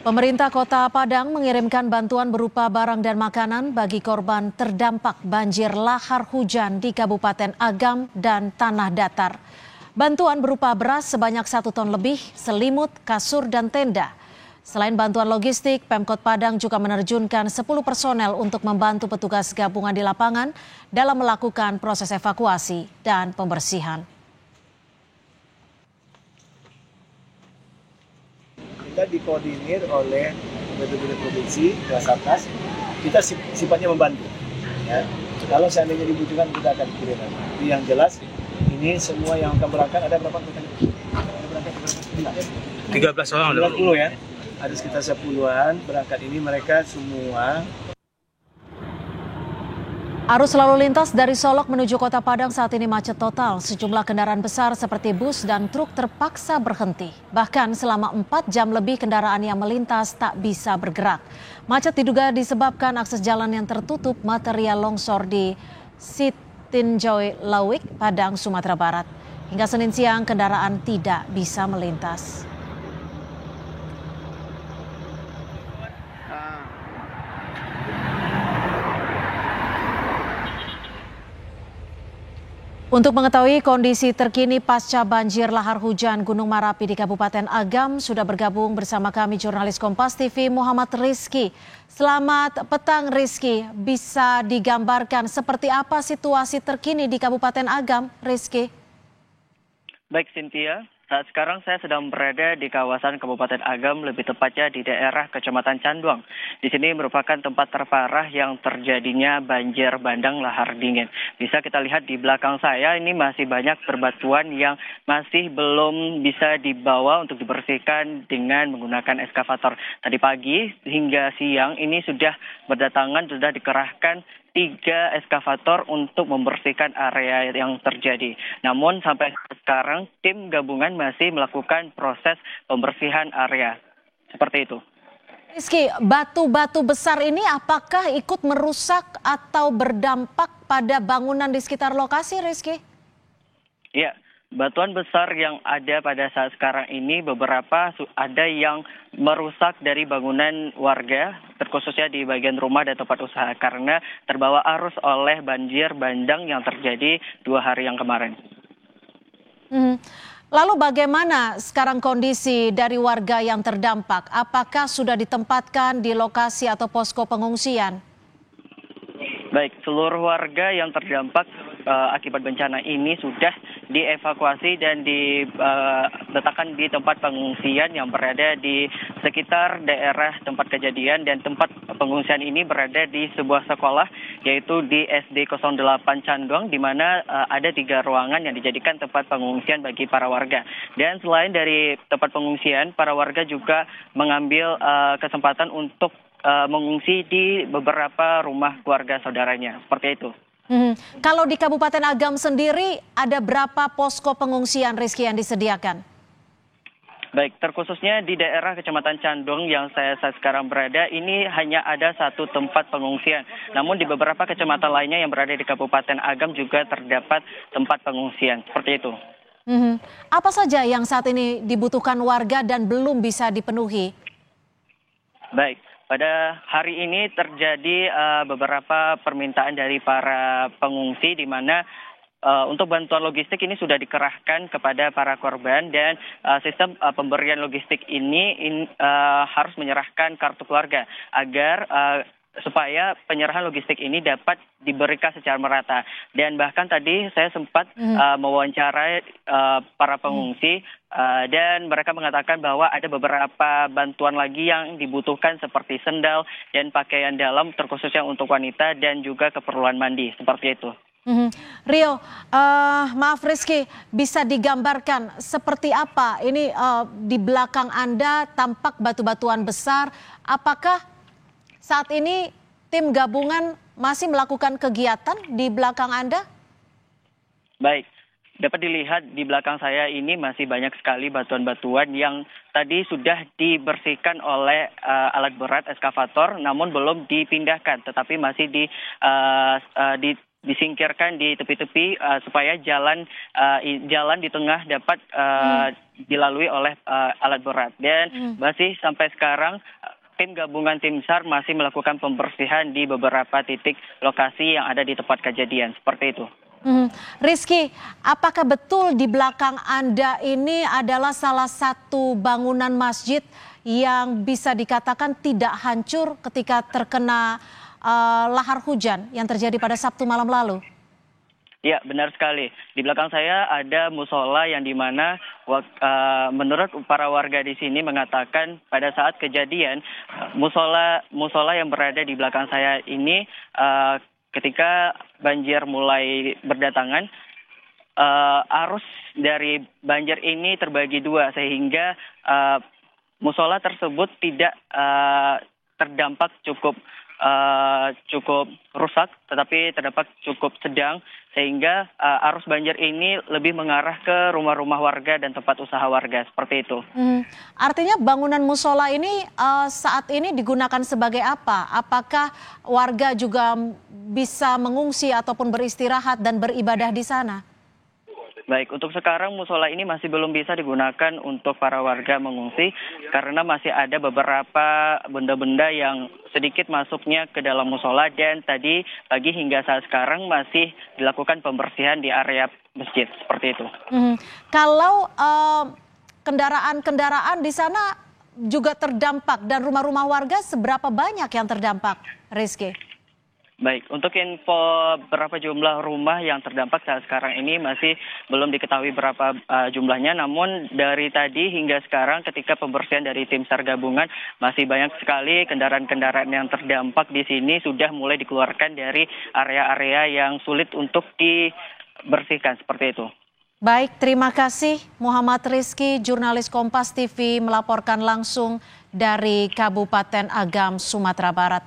Pemerintah Kota Padang mengirimkan bantuan berupa barang dan makanan bagi korban terdampak banjir lahar hujan di Kabupaten Agam dan Tanah Datar. Bantuan berupa beras sebanyak 1 ton lebih, selimut, kasur, dan tenda. Selain bantuan logistik, Pemkot Padang juga menerjunkan 10 personel untuk membantu petugas gabungan di lapangan dalam melakukan proses evakuasi dan pembersihan. Kita dikoordinir oleh BPBD Provinsi, Basarnas, kita sifatnya membantu. Ya. Kalau seandainya dibutuhkan kita akan kirim. Tapi yang jelas ini semua yang akan berangkat ada berapa? Ada berangkat 13 orang. 30 ya. Ada sekitar 10-an berangkat ini mereka semua. Arus lalu lintas dari Solok menuju Kota Padang saat ini macet total. Sejumlah kendaraan besar seperti bus dan truk terpaksa berhenti. Bahkan selama 4 jam lebih kendaraan yang melintas tak bisa bergerak. Macet diduga disebabkan akses jalan yang tertutup material longsor di Sitinjoi Lawik, Padang, Sumatera Barat. Hingga Senin siang kendaraan tidak bisa melintas. Untuk mengetahui kondisi terkini pasca banjir lahar hujan Gunung Marapi di Kabupaten Agam, sudah bergabung bersama kami jurnalis Kompas TV Muhammad Rizky. Selamat petang Rizky, bisa digambarkan seperti apa situasi terkini di Kabupaten Agam, Rizky? Baik Cynthia, saat sekarang saya sedang berada di kawasan Kabupaten Agam, lebih tepatnya di daerah Kecamatan Canduang. Di sini merupakan tempat terparah yang terjadinya banjir bandang lahar dingin. Bisa kita lihat di belakang saya ini masih banyak berbatuan yang masih belum bisa dibawa untuk dibersihkan dengan menggunakan eskavator. Tadi pagi hingga siang ini sudah dikerahkan 3 eskavator untuk membersihkan area yang terjadi. Namun sampai sekarang tim gabungan masih melakukan proses pembersihan area. Seperti itu. Rizky, batu-batu besar ini apakah ikut merusak atau berdampak pada bangunan di sekitar lokasi, Rizky? Ya, batuan besar yang ada pada saat sekarang ini beberapa ada yang merusak dari bangunan warga, terkhususnya di bagian rumah dan tempat usaha karena terbawa arus oleh banjir bandang yang terjadi 2 hari yang kemarin. Lalu bagaimana sekarang kondisi dari warga yang terdampak? Apakah sudah ditempatkan di lokasi atau posko pengungsian? Baik, seluruh warga yang terdampak akibat bencana ini sudah dievakuasi dan diletakkan di tempat pengungsian yang berada di sekitar daerah tempat kejadian, dan tempat pengungsian ini berada di sebuah sekolah yaitu di SD 08 Canduang, di mana ada 3 ruangan yang dijadikan tempat pengungsian bagi para warga. Dan selain dari tempat pengungsian, para warga juga mengambil kesempatan untuk mengungsi di beberapa rumah keluarga saudaranya, seperti itu. Kalau di Kabupaten Agam sendiri ada berapa posko pengungsian, Rizky, yang disediakan? Baik, terkhususnya di daerah Kecamatan Canduang yang saya sekarang berada, ini hanya ada 1 tempat pengungsian. Namun di beberapa kecamatan lainnya yang berada di Kabupaten Agam juga terdapat tempat pengungsian, seperti itu. Apa saja yang saat ini dibutuhkan warga dan belum bisa dipenuhi? Baik. Pada hari ini terjadi beberapa permintaan dari para pengungsi, di mana untuk bantuan logistik ini sudah dikerahkan kepada para korban, dan sistem pemberian logistik ini harus menyerahkan kartu keluarga agar supaya penyerahan logistik ini dapat diberikan secara merata. Dan bahkan tadi saya sempat mewawancarai para pengungsi dan mereka mengatakan bahwa ada beberapa bantuan lagi yang dibutuhkan seperti sendal dan pakaian dalam, terkhususnya untuk wanita, dan juga keperluan mandi, seperti itu. Rio, maaf Rizky, bisa digambarkan seperti apa ini di belakang Anda tampak batu-batuan besar, apakah saat ini tim gabungan masih melakukan kegiatan di belakang Anda? Baik, dapat dilihat di belakang saya ini masih banyak sekali batuan-batuan yang tadi sudah dibersihkan oleh alat berat eskavator, namun belum dipindahkan, tetapi masih disingkirkan di tepi-tepi supaya jalan di tengah dapat dilalui oleh alat berat. Dan masih sampai sekarang tim gabungan tim SAR masih melakukan pembersihan di beberapa titik lokasi yang ada di tempat kejadian. Seperti itu. Rizky, apakah betul di belakang Anda ini adalah salah satu bangunan masjid yang bisa dikatakan tidak hancur ketika terkena lahar hujan yang terjadi pada Sabtu malam lalu? Ya, benar sekali. Di belakang saya ada musola yang dimana menurut para warga di sini mengatakan pada saat kejadian musola yang berada di belakang saya ini ketika banjir mulai berdatangan, arus dari banjir ini terbagi dua sehingga musola tersebut tidak terdampak cukup rusak, tetapi terdapat cukup sedang sehingga arus banjir ini lebih mengarah ke rumah-rumah warga dan tempat usaha warga seperti itu. Artinya bangunan musola ini saat ini digunakan sebagai apa? Apakah warga juga bisa mengungsi ataupun beristirahat dan beribadah di sana? Baik, untuk sekarang musola ini masih belum bisa digunakan untuk para warga mengungsi karena masih ada beberapa benda-benda yang sedikit masuknya ke dalam musola dan tadi pagi hingga saat sekarang masih dilakukan pembersihan di area masjid seperti itu. Kalau kendaraan-kendaraan di sana juga terdampak dan rumah-rumah warga seberapa banyak yang terdampak, Rizky? Baik, untuk info berapa jumlah rumah yang terdampak saat sekarang ini masih belum diketahui berapa jumlahnya. Namun dari tadi hingga sekarang ketika pembersihan dari tim SAR gabungan masih banyak sekali kendaraan-kendaraan yang terdampak di sini sudah mulai dikeluarkan dari area-area yang sulit untuk dibersihkan seperti itu. Baik, terima kasih Muhammad Rizky, jurnalis Kompas TV melaporkan langsung dari Kabupaten Agam, Sumatera Barat.